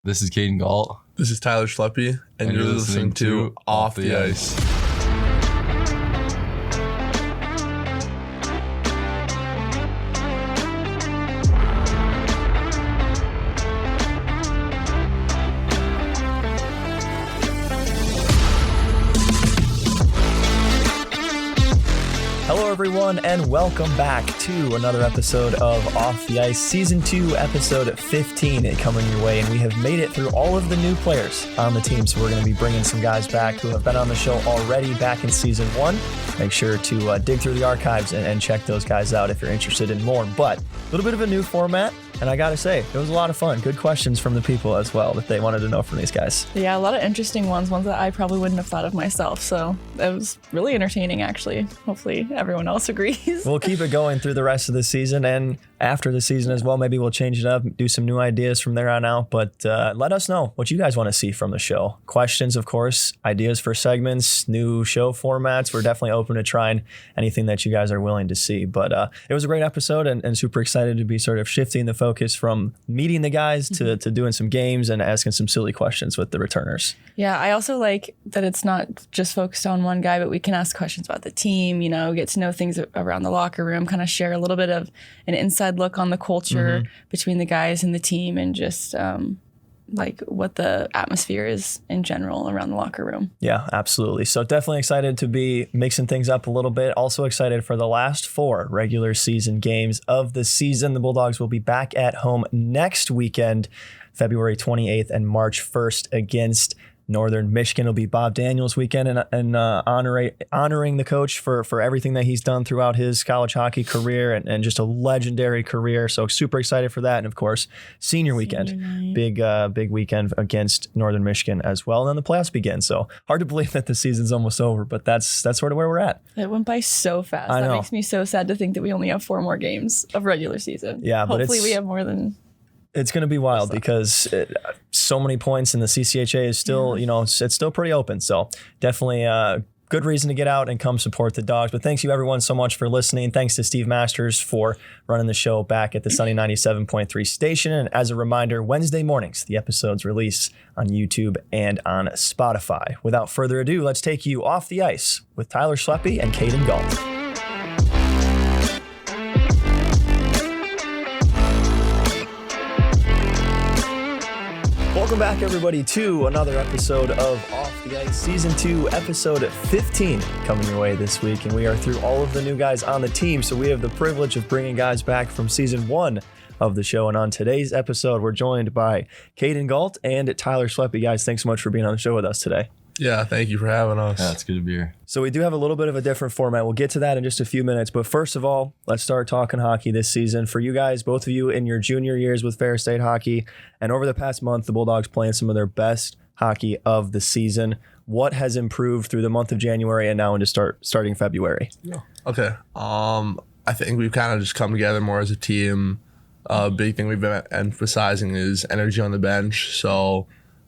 This is Caiden Gault. This is Tyler Schleppe, and you're listening to Off the Ice. Hello, everyone, and welcome back to another episode of Off the Ice, Season 2, Episode 15 coming your way, and we have made it through all of the new players on the team, so we're going to be bringing some guys back who have been on the show already back in Season 1. Make sure to dig through the archives and check those guys out if you're interested in more, but a little bit of a new format, and I gotta say, it was a lot of fun. Good questions from the people as well that they wanted to know from these guys. Yeah, a lot of interesting ones that I probably wouldn't have thought of myself. So it was really entertaining, actually. Hopefully everyone else agrees. We'll keep it going through the rest of the season and after the season as well. Maybe we'll change it up, do some new ideas from there on out. But let us know what you guys want to see from the show. Questions, of course, ideas for segments, new show formats. We're definitely open to trying anything that you guys are willing to see. But it was a great episode and super excited to be sort of shifting the focus from meeting the guys to doing some games and asking some silly questions with the returners. Yeah, I also like that it's not just focused on one guy, but we can ask questions about the team, get to know things around the locker room, kind of share a little bit of an inside look on the culture between the guys and the team, and just like what the atmosphere is in general around the locker room. Yeah, absolutely. So definitely excited to be mixing things up a little bit. Also excited for the last 4 regular season games of the season. The Bulldogs will be back at home next weekend, February 28th and March 1st against Northern Michigan. Will be Bob Daniels weekend and honoring the coach for everything that he's done throughout his college hockey career and just a legendary career. So super excited for that. And of course, senior weekend, big weekend against Northern Michigan as well. And then the playoffs begin. So hard to believe that the season's almost over, but that's sort of where we're at. It went by so fast. That makes me so sad to think that we only have 4 more games of regular season. Yeah, hopefully we have more than. It's going to be wild because so many points in the CCHA is still, it's still pretty open. So definitely a good reason to get out and come support the Dogs. But thanks you everyone so much for listening. Thanks to Steve Masters for running the show back at the Sunny 97.3 station. And as a reminder, Wednesday mornings, the episodes release on YouTube and on Spotify. Without further ado, let's take you off the ice with Tyler Schleppe and Caiden Gault. Welcome back, everybody, to another episode of Off the Ice, Season 2, Episode 15 coming your way this week. And we are through all of the new guys on the team, so we have the privilege of bringing guys back from Season 1 of the show. And on today's episode, we're joined by Caiden Gault and Tyler Schleppe. Guys, thanks so much for being on the show with us today. Yeah, thank you for having us. Yeah, it's good to be here. So we do have a little bit of a different format. We'll get to that in just a few minutes. But first of all, let's start talking hockey this season. For you guys, both of you in your junior years with Ferris State Hockey, and over the past month, the Bulldogs playing some of their best hockey of the season. What has improved through the month of January and now into starting February? Yeah. Okay. I think we've kind of just come together more as a team. A big thing we've been emphasizing is energy on the bench. So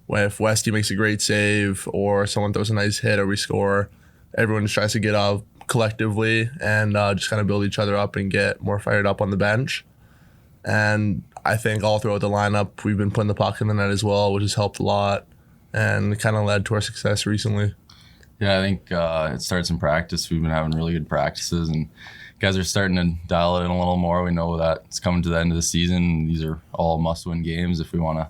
if Westy makes a great save or someone throws a nice hit or we score, everyone just tries to get out collectively and just kind of build each other up and get more fired up on the bench. And I think all throughout the lineup, we've been putting the puck in the net as well, which has helped a lot and kind of led to our success recently. Yeah, I think it starts in practice. We've been having really good practices and guys are starting to dial it in a little more. We know that it's coming to the end of the season. These are all must-win games if we want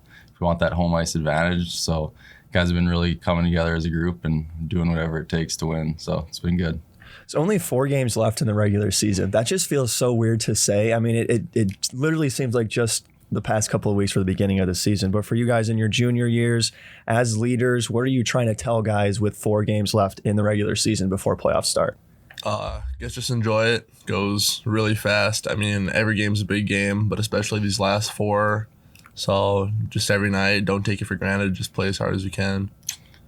that home ice advantage. So guys have been really coming together as a group and doing whatever it takes to win. So it's been good. There's only 4 games left in the regular season. That just feels so weird to say. I mean, it literally seems like just the past couple of weeks for the beginning of the season. But for you guys in your junior years as leaders, what are you trying to tell guys with 4 games left in the regular season before playoffs start? Guess just enjoy it. Goes really fast. I mean, every game's a big game, but especially these last 4. So just every night, don't take it for granted. Just play as hard as you can.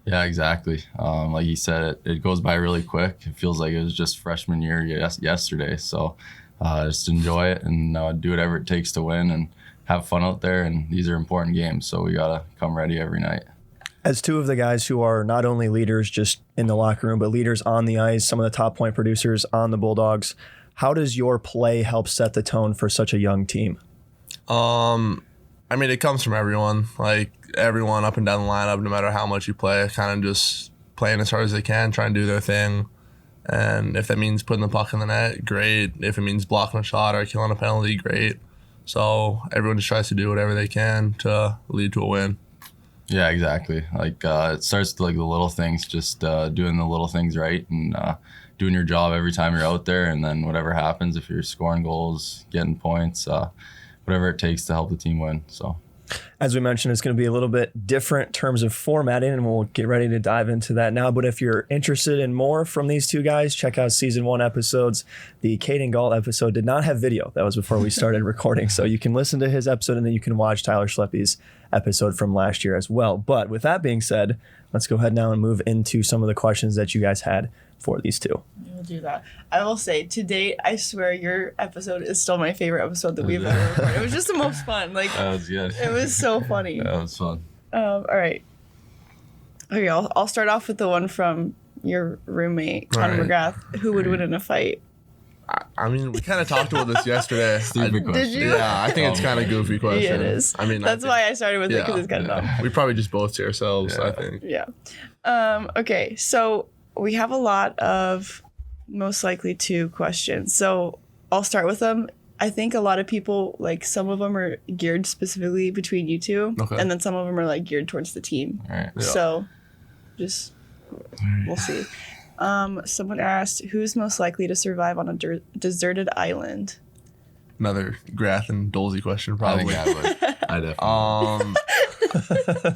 Yeah, exactly. Like you said, it goes by really quick. It feels like it was just freshman year yesterday. So just enjoy it and do whatever it takes to win and have fun out there. And these are important games, so we got to come ready every night. As 2 of the guys who are not only leaders just in the locker room, but leaders on the ice, some of the top point producers on the Bulldogs, how does your play help set the tone for such a young team? I mean, it comes from everyone. Like, everyone up and down the lineup, no matter how much you play, kind of just playing as hard as they can, trying to do their thing. And if that means putting the puck in the net, great. If it means blocking a shot or killing a penalty, great. So everyone just tries to do whatever they can to lead to a win. Yeah, exactly. Like it starts with like the little things, just doing the little things right and doing your job every time you're out there. And then whatever happens, if you're scoring goals, getting points, whatever it takes to help the team win. So. As we mentioned, it's going to be a little bit different in terms of formatting, and we'll get ready to dive into that now. But if you're interested in more from these two guys, check out season 1 episodes. The Caiden Gault episode did not have video. That was before we started recording. So you can listen to his episode, and then you can watch Tyler Schleppe's episode from last year as well. But with that being said, let's go ahead now and move into some of the questions that you guys had for these two. We'll do that. I will say, to date, I swear your episode is still my favorite episode that we've ever recorded. It was just the most fun. Like, That was good. it was so funny. That was fun. All right. Okay, I'll start off with the one from your roommate, Connor Right. McGrath. Who would win in a fight? I mean, we kind of talked about this yesterday. Stupid question. Did you? Yeah, I think it's kind of goofy question. Yeah, it is. I mean, That's why I started with it, because it's kind of dumb. We probably just both to ourselves, Yeah. I think. Yeah. Okay, so we have a lot of most likely to questions. So I'll start with them. I think a lot of people, like, some of them are geared specifically between you two, Okay. and then some of them are like geared towards the team. All right. Yeah. So just we'll see. Someone asked, who's most likely to survive on a deserted island? Another Grath and Dolzy question, I probably. think I would. I definitely.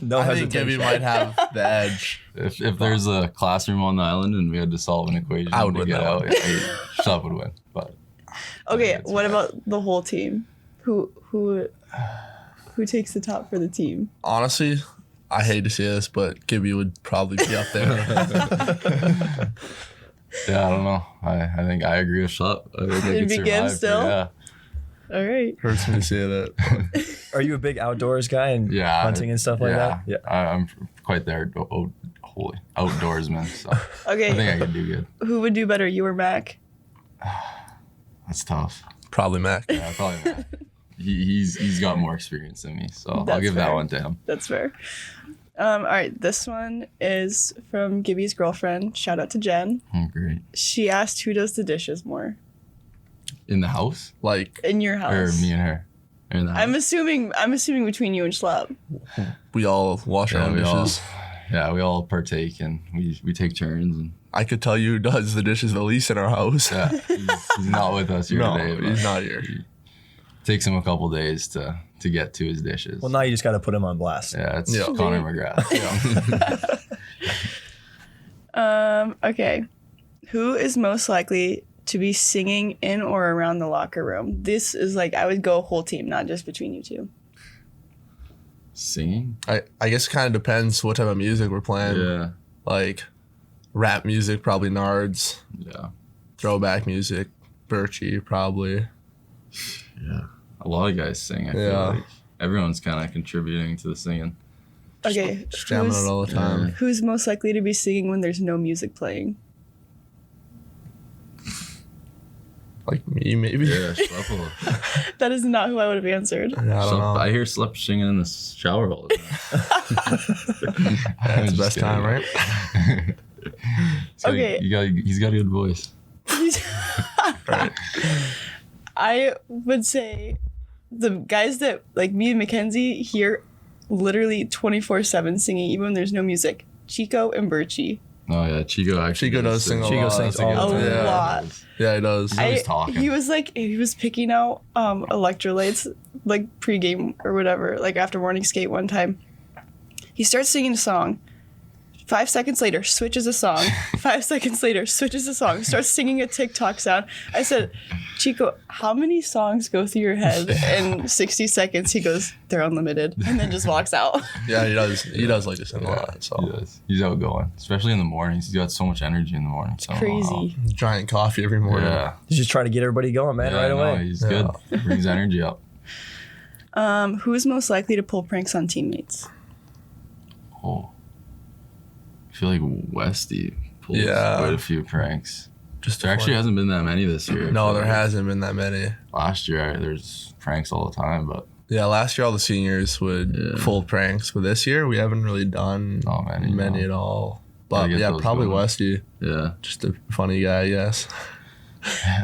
No I think hesitation. Gibby might have the edge. If there's a classroom on the island and we had to solve an equation I would to win get that out, one. Schleppe would win. But Okay, it's what fine. about the whole team? Who takes the top for the team? Honestly, I hate to say this, but Gibby would probably be up there. yeah, I don't know. I think I agree with Schleppe. I think I It'd could be good survive still? Yeah. All right. Hurts me to say that. Are you a big outdoors guy and Yeah. hunting and stuff like that? Yeah. I'm quite there. Holy outdoorsman. So Okay. I think I could do good. Who would do better, you or Mac? That's tough. Probably Mac. Yeah, probably not. He's got more experience than me, so I'll That's give fair. that one to him. That's fair. All right, this one is from Gibby's girlfriend. Shout out to Jen. Great. She asked, who does the dishes more In the house Like, in your or house? me and her? In the house? I'm assuming between you and Schleppe. we all wash our Yeah, own we all, dishes. we all partake and we take turns and I could tell you who does the dishes the least in our house. yeah, he's not with us here No, today. But he's not here. takes him a couple days to get to his dishes. Well, now you just got to put him on blast. Yeah, it's Yeah. Connor McGrath. Okay. Who is most likely to be singing in or around the locker room? This is like, I would go whole team, not just between you two. Singing? I guess it kind of depends what type of music we're playing. Yeah. Like, rap music, probably Nards. Yeah. Throwback music, Birchie, probably. Yeah. A lot of guys sing. I feel Yeah. like everyone's kind of contributing to the singing. Okay. Jamming it all the time. Who's most likely to be singing when there's no music playing? Like me, maybe. Yeah, Schleppe. That is not who I would have answered. I don't know. I hear Schleppe singing in the shower all the time. That's the Just best kidding. time, right? Okay. He's got a good voice. Right. I would say the guys that, like me and Mackenzie, hear literally 24/7 singing, even when there's no music. Chico and Birchie. Oh yeah, Chico actually. Chico does sing a Chico lot. sings That's a all good the A time. one. lot. Yeah, he does. He's always talking. He was picking out electrolytes like pregame or whatever, like after morning skate one time. He starts singing a song. 5 seconds later, switches a song. 5 seconds later, switches a song. Starts singing a TikTok sound. I said, Chico, how many songs go through your head in 60 seconds? He goes, they're unlimited, and then just walks out. Yeah, he does. He does like to sing a Yeah, lot. So he does. He's outgoing, especially in the mornings. He's got so much energy in the morning. So, Crazy. giant coffee every morning. Yeah. He's just trying to get everybody going, man, Yeah, right no, away. he's Yeah. good. Brings energy up. Who is most likely to pull pranks on teammates? Oh. I feel like Westy pulls Yeah. quite a few pranks. Just There actually hasn't been that many this year. I No, feel there like. hasn't been that many. Last year, there's pranks all the time, but Yeah, last year all the seniors would pull pranks, but this year we haven't really done many at all. But yeah, probably going. Westy. Yeah. Just a funny guy, I guess.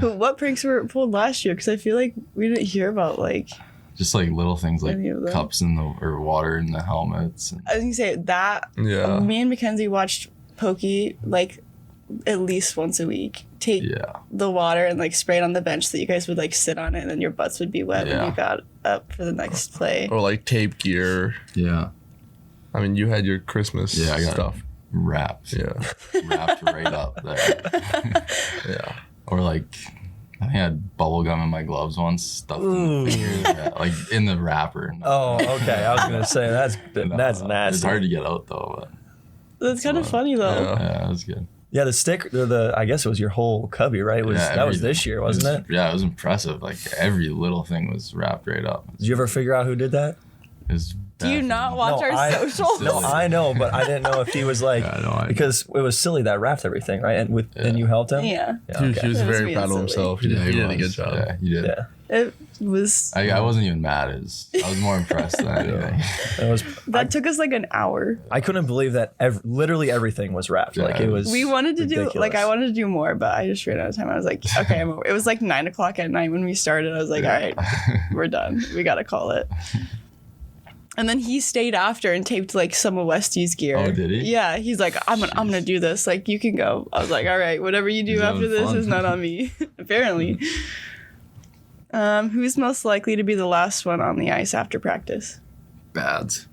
What pranks were pulled last year? Because I feel like we didn't hear about like... Just like little things like cups in or water in the helmets. I was going to say that. Yeah. Me and Mackenzie watched Pokey like at least once a week. Take the water and like spray it on the bench so that you guys would like sit on it and then your butts would be wet when you got up for the next play. Or like tape gear. Yeah. I mean, you had your Christmas stuff. Wrapped. Yeah. Wrapped right up there. Yeah. Or like, I think I had bubble gum in my gloves once, stuffed in the fingers, like in the wrapper. Oh, okay. I was gonna say that's nasty. It's hard to get out though. But that's kind of funny though. Yeah, that was good. Yeah, the stick, I guess it was your whole cubby, right? That was this year, wasn't it? Yeah, it was impressive. Like every little thing was wrapped right up. Did you ever figure out who did that? Do you not watch our socials? No, I know, but I didn't know if he was like, because it was silly that wrapped everything, right? And you helped him? Yeah. Dude, he was very proud of himself. He did a good job. Yeah, he did. Yeah. It was... I wasn't even mad. I was more impressed than anything. That took us like an hour. I couldn't believe that literally everything was wrapped. Like it was We wanted to ridiculous. do, like I wanted to do more, but I just ran out of time. I was like, okay, I'm over. It was like 9:00 at night when we started. I was like, all right, we're done. We got to call it. And then he stayed after and taped like some of Westy's gear. Oh, did he? Yeah, he's like, I'm gonna do this. Like, you can go. I was like, all right, whatever you do after this is not on me. Apparently. Who's most likely to be the last one on the ice after practice? Bads.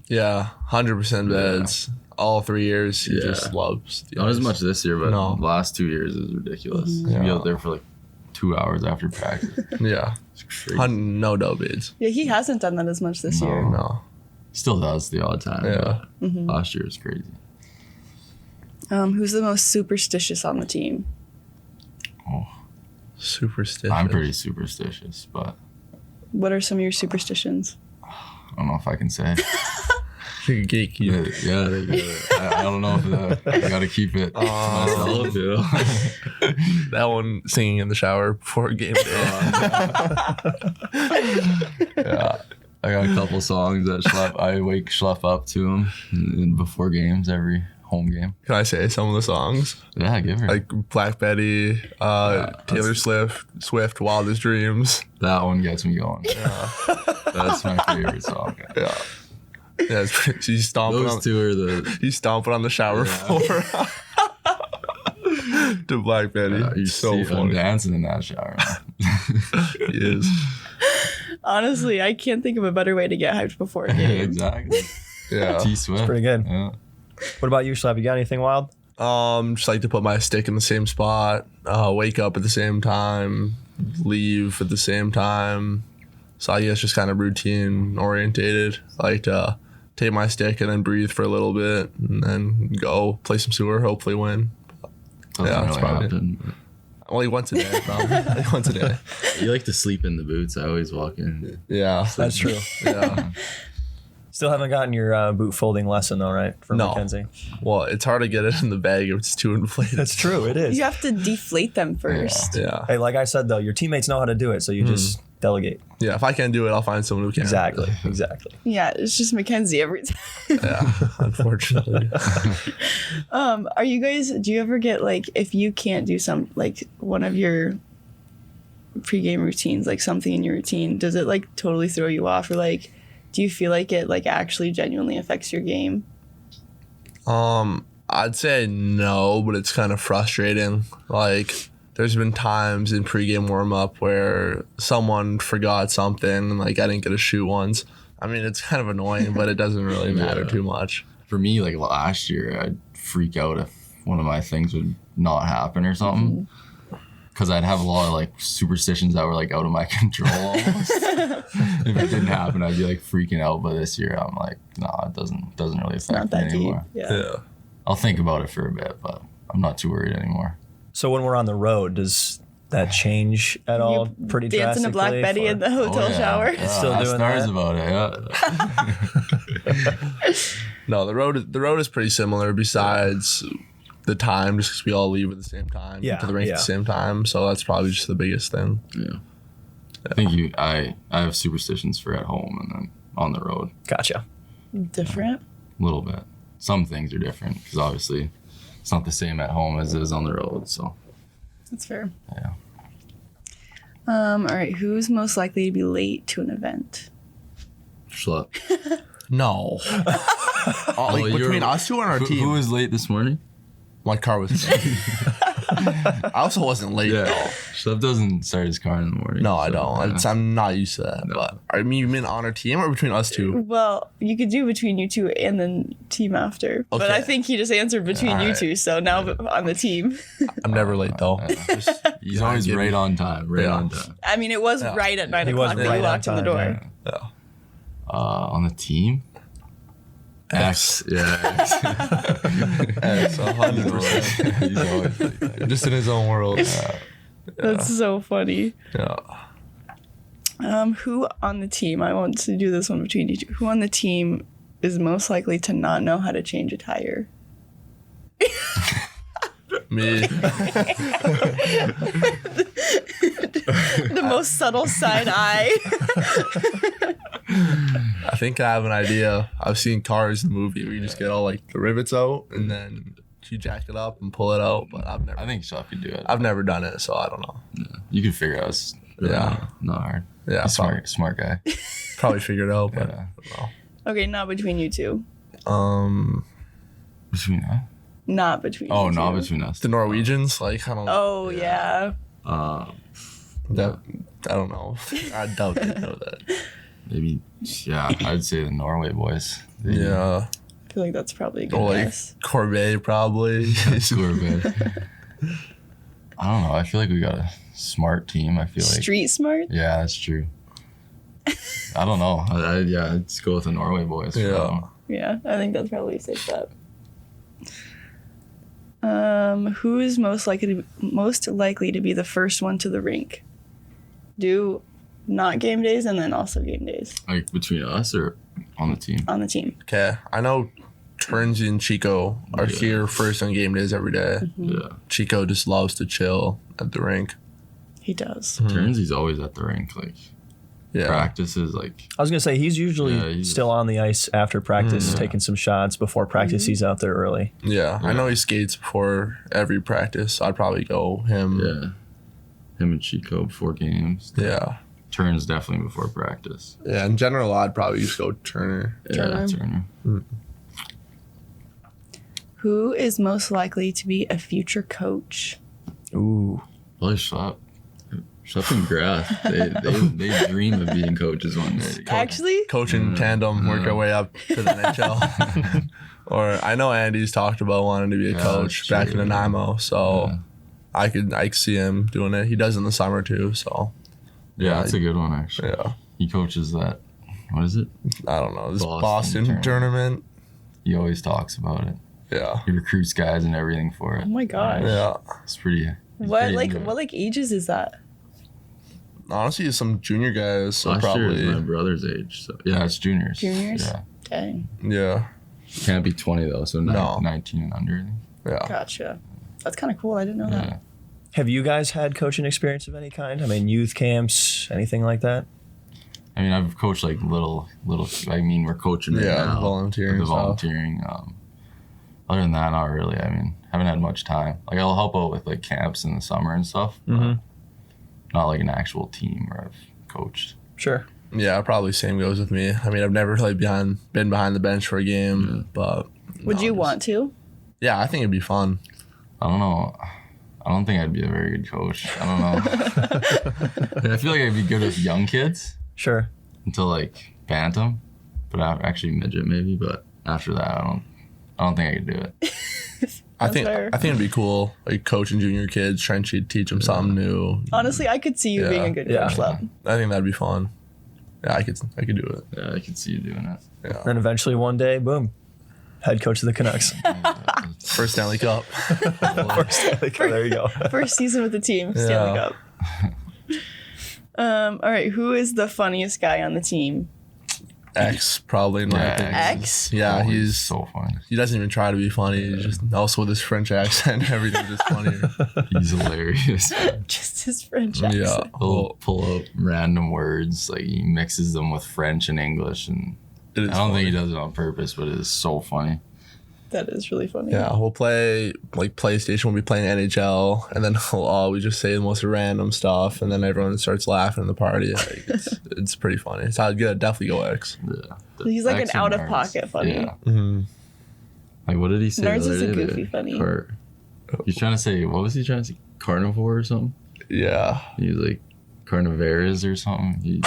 Yeah, 100% Bads. All 3 years, he just loves. Not as much this year, but the last 2 years is ridiculous. He'd be out there for like 2 hours after practice. Yeah. No Bads. Yeah, he hasn't done that as much this year. No. Still does the odd time. Yeah. Last year was crazy. Who's the most superstitious on the team? Oh. Superstitious. I'm pretty superstitious, but... What are some of your superstitions? I don't know if I can say. Gatekeep. Yeah, I don't know if I gotta keep it to myself, you know? That one, singing in the shower before game day. Yeah, I got a couple songs that I wake Schleppe up to them before games, every home game. Can I say some of the songs? Yeah, give her. Like Black Betty, Taylor Swift, Wildest Dreams. That one gets me going. Yeah. That's my favorite song. Yeah. Yeah, he's stomping. Those two are the. He's stomping on the shower floor. To Black Betty. He's so funny. I'm dancing in that shower. He is. Honestly, I can't think of a better way to get hyped before a game. Exactly. Yeah. T-Swift. Pretty good. Yeah. What about you, Schleppe? You got anything wild? Just like to put my stick in the same spot, wake up at the same time, leave at the same time. So I guess just kind of routine orientated. I like to take my stick and then breathe for a little bit and then go play some sewer, hopefully win. Doesn't really happen. Only once a day, probably. Like once a day. You like to sleep in the boots. I always walk in. Yeah. That's true. Yeah. Still haven't gotten your boot folding lesson though, right? From Mackenzie. Well, it's hard to get it in the bag if it's too inflated. That's true. It is. You have to deflate them first. Yeah. Hey, like I said though, your teammates know how to do it, so you just delegate. Yeah. If I can't do it, I'll find someone who can. Exactly. Yeah, it's just Mackenzie every time. Yeah. Unfortunately. Are you guys? Do you ever get like if you can't do like one of your pregame routines, like something in your routine, does it like totally throw you off, or like? Do you feel like it like actually genuinely affects your game? I'd say no, but it's kind of frustrating. Like there's been times in pregame warm up where someone forgot something and like I didn't get a shoot once. I mean, it's kind of annoying, but it doesn't really matter too much. For me, like last year, I'd freak out if one of my things would not happen or something. Because I'd have a lot of like superstitions that were like out of my control almost. If it didn't happen, I'd be like freaking out. But this year, I'm like, nah, it doesn't really affect me anymore. Yeah. I'll think about it for a bit, but I'm not too worried anymore. So when we're on the road, does that change at all? Pretty drastically? Dancing to Black Betty in the hotel shower. Yeah, Still doing stars that? about it. Yeah. No, the road is pretty similar. Besides the time, just because we all leave at the same time to the rink at the same time. So that's probably just the biggest thing. Yeah. I think I have superstitions for at home and then on the road. Gotcha. Different. A little bit. Some things are different because obviously it's not the same at home as it is on the road. So That's fair. yeah. All right. Who's most likely to be late to an event? Schleppe. No. Like you're- between us two and our team. Who was late this morning? My car was late. I also wasn't late though. Schleppe doesn't start his car in the morning. No, I so, don't. yeah. I'm not used to that. No. But I mean, you mean on our team or between us two? Well, you could do between you two and then team after. But Okay. I think he just answered between you Alright. two. So now on the team. I'm never late though. He's always give me- right on time. Right Yeah. on time. I mean, it was right at 9 He was o'clock when right you on walked in the time, door. yeah. Yeah. On the team? X. Yeah. X. X, 100%. He's always late. Just in his own world. That's so funny. Yeah. Who on the team, I want to do this one between you two. Who on the team is most likely to not know how to change a tire? Me. The most subtle side eye. I think I have an idea. I've seen Cars, the movie, where you just get all like the rivets out and then you jack it up and pull it out. But I think Schleppe could do it. I've never done it, so I don't know. You could figure it out. It's really Yeah. not hard. Yeah, He's smart guy. probably figure it out, but Yeah. I don't Okay, not between you two. know. Between us? Not between Oh, you two. not between us. The Norwegians, like I don't. Oh, yeah. That, I don't know. I doubt they know that. Maybe, yeah, I'd say the Norway boys. They Yeah. I feel like that's probably a good Or like guess. Corbeil, probably. score a bit. I don't know. I feel like we got a smart team. I feel like. Street smart? Yeah, that's true. I don't know. I'd just go with the Norway boys. for that Yeah. one. Yeah, I think that's probably a safe bet. Who is most likely to be the first one to the rink? Do not game days and then also game days Like between us or on the team? on the team. Okay, I know Turnsy and Chico are Yeah. here first on game days every day. Yeah. Chico just loves to chill at the rink. He does. Turnsy's always at the rink. Like Yeah. practices, like I was gonna say he's usually Yeah, he's- still on the ice after practice, Yeah. taking some shots before practice. He's out there early. Yeah, I Yeah. know he skates before every practice. So I'd probably go him. yeah, him and Chico before games. Yeah. Turns definitely before practice. Yeah, in general, I'd probably just go Turner. Yeah, Turner. Turner. Who is most likely to be a future coach? Ooh, Probably Schleppe. Schleppe and Graff. They dream of being coaches one day. Actually, Coach in tandem, work our way up to the NHL. Or I know Andy's talked about wanting to be a Yeah, coach that's back in true. Nanaimo, so Yeah. I could see him doing it. He does in the summer too, so Yeah, that's a good one actually. yeah. He coaches that. What is it? I don't know. This Boston Boston tournament. He always talks about it. Yeah. He recruits guys and everything for oh it. my gosh. Yeah. It's pretty. he's What pretty like into it. what like ages is that? Honestly, some junior guys, so Last year was my probably. brother's age. So yeah, it's juniors. Juniors? Yeah. Dang. Yeah. Can't be 20 though, so No. 19 and under. I think. Yeah. Gotcha. That's kind of cool. I didn't know Yeah. that. have you guys had coaching experience of any kind? I mean, youth camps, anything like that? I mean, I've coached like little. I mean, we're coaching right Yeah, now. volunteering The stuff. volunteering. Other than that, not really. I mean, haven't had much time. Like, I'll help out with like camps in the summer and stuff, but not like an actual team where I've coached. Sure. Yeah, probably same goes with me. I mean, I've never really been behind the bench for a game, but. Would no, you just- want to? Yeah, I think it'd be fun. I don't know. I don't think I'd be a very good coach. I don't know. I feel like I'd be good with young kids Sure. until like bantam, but actually midget maybe. But after that, I don't think I could do it. I That's think fair. I think it'd be cool, like coaching junior kids, trying to teach them something new. Honestly, I could see you Yeah. being a good Yeah. coach, Love. I think that'd be fun. Yeah, I could do it. Yeah, I could see you doing it. Yeah, Then eventually one day, boom, head coach of the Canucks. first Stanley Cup. There you go. First season with the team, Stanley Yeah. Cup. All right, who is the funniest guy on the team? X probably in my opinion. X? Yeah, he's so funny. he doesn't even try to be funny. He's just also with his French accent, everything's just funnier. He's hilarious. Just his French accent. Yeah. He'll pull up random words, like he mixes them with French and English, and It is I don't funny. think he does it on purpose, but it is so funny. That is really funny. Yeah, we'll play like PlayStation. We'll be playing NHL, and then we just say the most random stuff, and then everyone starts laughing in the party. Like, it's pretty funny. It's how good. Definitely go X. Yeah. He's like an X and out of Nards. pocket funny. Yeah. Mm-hmm. Like, what did he say? Nards the is other a day? goofy funny. He's trying to say, what was he trying to say? Carnivore or something? Yeah. He was like carnivorous or something.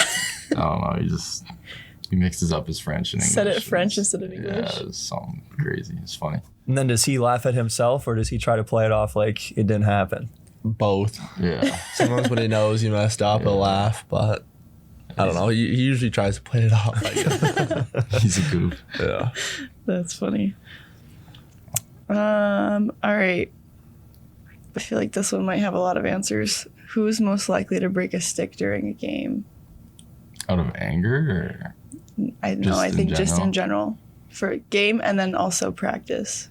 I don't know. He mixes up his French and English. Said it French instead of English. Yeah, it's something crazy. It's funny. And then does he laugh at himself or does he try to play it off like it didn't happen? Both. Yeah. Sometimes when he knows he messed up, he'll laugh, but I don't know. He usually tries to play it off. I guess. He's a goof. Yeah. That's funny. All right. I feel like this one might have a lot of answers. Who's most likely to break a stick during a game? Out of anger I know. Just I in think just general? in general, for a game and then also practice.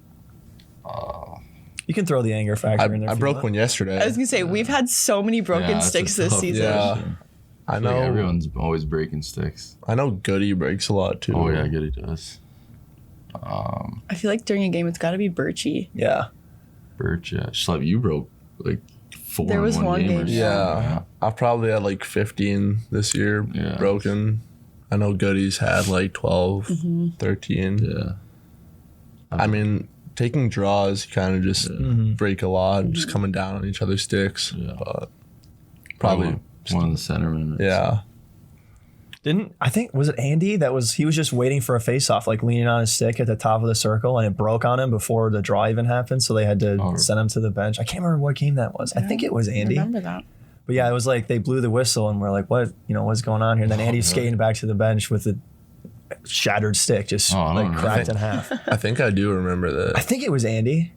or You can throw the anger factor in there. I if you broke want. one yesterday. I was gonna say we've had so many broken Yeah, it's a sticks this tough season. Yeah. question. I I feel like know. everyone's always breaking sticks. I know Goody breaks a lot too. Oh yeah, Goody does. I feel like during a game it's got to be Birchie. Yeah. Birch, yeah. Schleppe, you broke like 4 There in was one one game. game, or something. Yeah. I probably had like 15 this year Yeah. broken. I know Goody's had like 12, 13. Yeah. I mean, taking draws, you kind of just break a lot, just coming down on each other's sticks. Yeah. But probably, one of the centermen. yeah. Was it Andy he was just waiting for a face-off, like leaning on his stick at the top of the circle, and it broke on him before the draw even happened, so they had to send him to the bench. I can't remember what game that was. I think it was Andy. Remember that? But yeah, it was like they blew the whistle and we're like, what's going on here? And then Andy's skating back to the bench with a shattered stick, just I don't like know. cracked in half. I think I do remember I that. think it was Andy.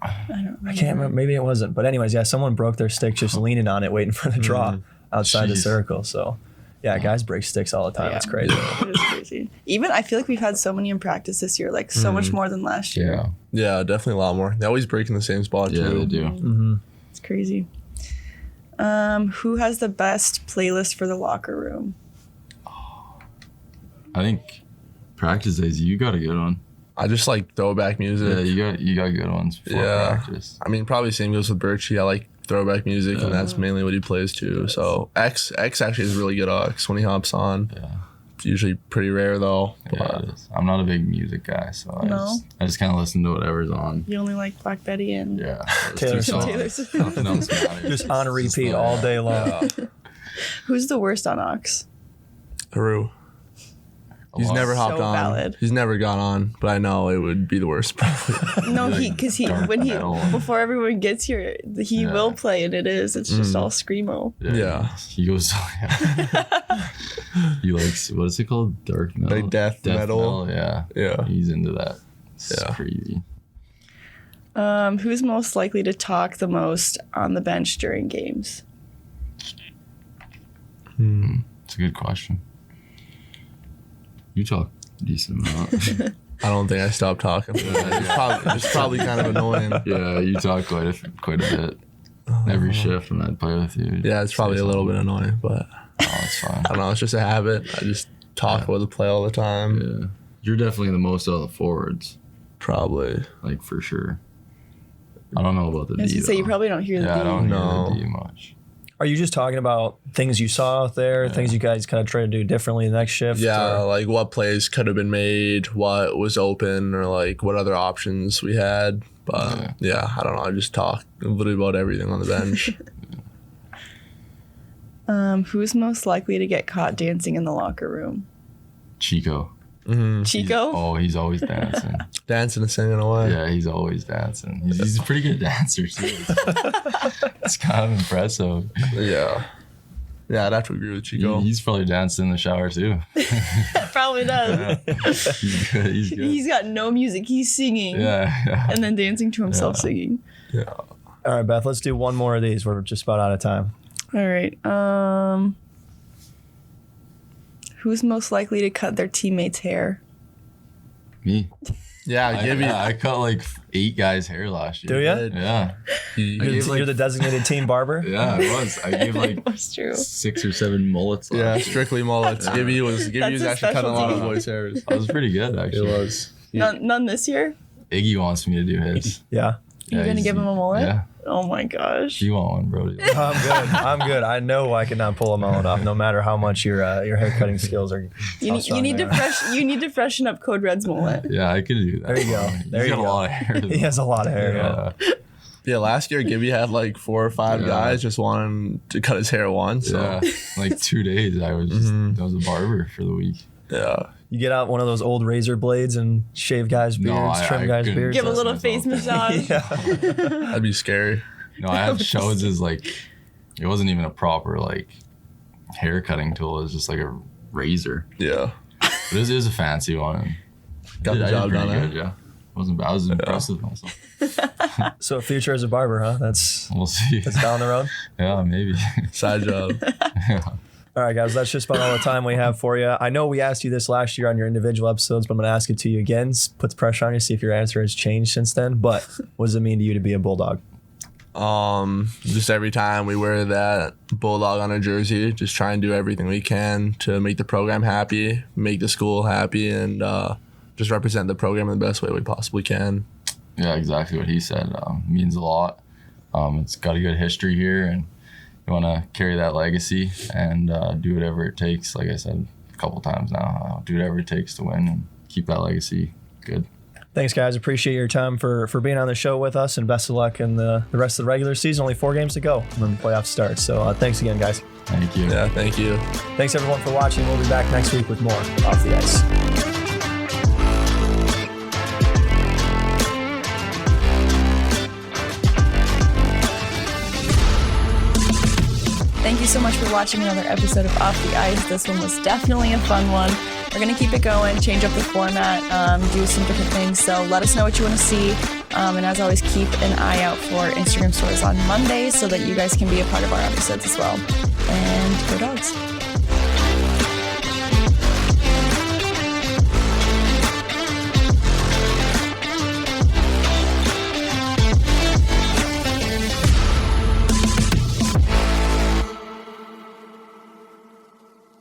I don't remember. I can't remember. Maybe it wasn't. But anyways, yeah, someone broke their stick just leaning on it, waiting for the draw outside the Jeez. circle. So yeah, guys break sticks all the time. Yeah. It's crazy. It is crazy. Even I feel like we've had so many in practice this year, like so much more than last year. Yeah. Yeah, definitely a lot more. They always break in the same spot Yeah, too. they do. Mm-hmm. It's crazy. Who has the best playlist for the locker room? I think practice days, you got a good one. I just like throwback music. Yeah, you got good ones before Yeah. practice. I mean, probably same goes with Birchie. I like throwback music, and that's mainly what he plays too. So X actually is really good X when he hops on. Yeah. It's usually pretty rare though. Yeah, it is. I'm not a big music guy, so No? I just kind of listen to whatever's on. You only like Black Betty and Yeah. those Taylor two Swift. songs. Taylor Swift. Nothing else matters. Just on It's repeat the- all day long. Who's the worst on Ox? Haru. He's lot. never hopped So on. valid. He's never gone on, but I know it would be the worst. Probably. No, Like because dark when he metal. before everyone gets here, he Yeah. will play, and it's just all screamo. Yeah. He goes. He likes, what is it called? Dark metal. Like death metal. Yeah. Yeah. He's into that. It's Yeah. crazy. Who's most likely to talk the most on the bench during games? It's a good question. You talk a decent amount. I don't think I stopped talking. It's probably kind of annoying. Yeah, you talk quite a bit. Every shift when I'd play with you. Yeah, it's probably a little bit annoying, but Oh, it's fine. I don't know. It's just a habit. I just talk about the play all the time. Yeah. You're definitely the most out of the forwards, Probably. like for sure. I don't know about the I was D gonna say you though. probably don't hear the Yeah, I D. don't No. hear the D much. Are you just talking about things you saw out there, things you guys kind of try to do differently the next shift? Yeah, or- like what plays could have been made, what was open, or like what other options we had. But yeah, I don't know. I just talk literally about everything on the bench. Who's most likely to get caught dancing in the locker room? Chico. Chico? He's always dancing. Dancing and singing away. Yeah, he's always dancing. He's a pretty good dancer too. It's kind of impressive. Yeah. Yeah, I'd have to agree with Chico. He's probably dancing in the shower too. Probably does. He's good. He's good. He's got no music. He's singing Yeah. and then dancing to himself singing. Yeah. All right, Beth, let's do one more of these. We're just about out of time. All right. Who's most likely to cut their teammates' hair? Me. Yeah, Gibby. I cut like 8 guys' hair last year. Do you? Yeah. You're the designated team barber? Yeah, I was. I gave like That's true. 6 or 7 mullets last Yeah, year. strictly mullets. Gibby was That's a actually cutting a lot of specialty. boys' hairs. I was pretty good, It actually. was. None this year? Iggy wants me to do his. Yeah. You're going to give him a mullet? Yeah. Oh my gosh. You want one, bro? I'm good. I know I cannot pull a mullet off, no matter how much your hair cutting skills are. You need to freshen up Code Red's mullet. Yeah, I could do that. There you go. There He's you got go. a lot of hair. He has a lot of hair. Yeah. Yeah, last year Gibby had like 4 or 5 Yeah. guys just wanting to cut his hair once. So Yeah. Like 2 days, I was I was a barber for the week. yeah. You get out one of those old razor blades and shave guys' beards, No, trim I guys' couldn't. beards. Give a That's little myself. face massage. Yeah. That'd be scary. No, I had shows as like, it wasn't even a proper like hair cutting tool. It was just like a razor. Yeah. But it was a fancy one. Got the I did job pretty done, good, yeah. Wasn't bad. I was impressed with myself. So future as a barber, huh? That's We'll see. down the road. Yeah, maybe. Side job. All right, guys, that's just about all the time we have for you. I know we asked you this last year on your individual episodes, but I'm going to ask it to you again. Puts pressure on you, see if your answer has changed since then. But what does it mean to you to be a Bulldog? Just every time we wear that Bulldog on our jersey, just try and do everything we can to make the program happy, make the school happy, and just represent the program in the best way we possibly can. Yeah, exactly what he said. Means a lot. It's got a good history here, and you want to carry that legacy and do whatever it takes. Like I said a couple times now, do whatever it takes to win and keep that legacy good. Thanks, guys. Appreciate your time for being on the show with us, and best of luck in the rest of the regular season. Only 4 games to go when the playoffs start. So thanks again, guys. Thank you. Yeah, thank you. Thanks, everyone, for watching. We'll be back next week with more Off the Ice. Thank you so much for watching another episode of Off the Ice. This one was definitely a fun one. We're going to keep it going, change up the format, do some different things. So let us know what you want to see. And as always, keep an eye out for Instagram stories on Mondays so that you guys can be a part of our episodes as well. And go Dogs.